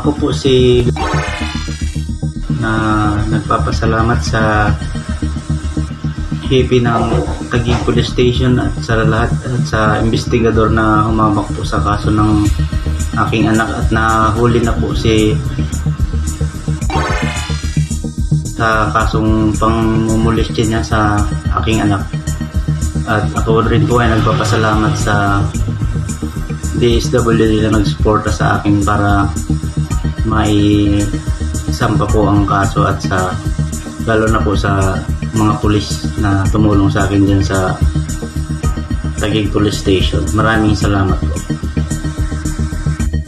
Ako po si na nagpapasalamat sa hepe ng Taguig Police Station at sa lahat at sa investigador na humawak po sa kaso ng aking anak at nahuli na po sa kasong pangmumulestya niya sa aking anak. At ako rin po ay nagpapasalamat sa DSWD na nagsuporta sa akin para sampa po ang kaso at lalo na po sa mga pulis na tumulong sa akin dyan sa Taguig Police Station. Maraming salamat po.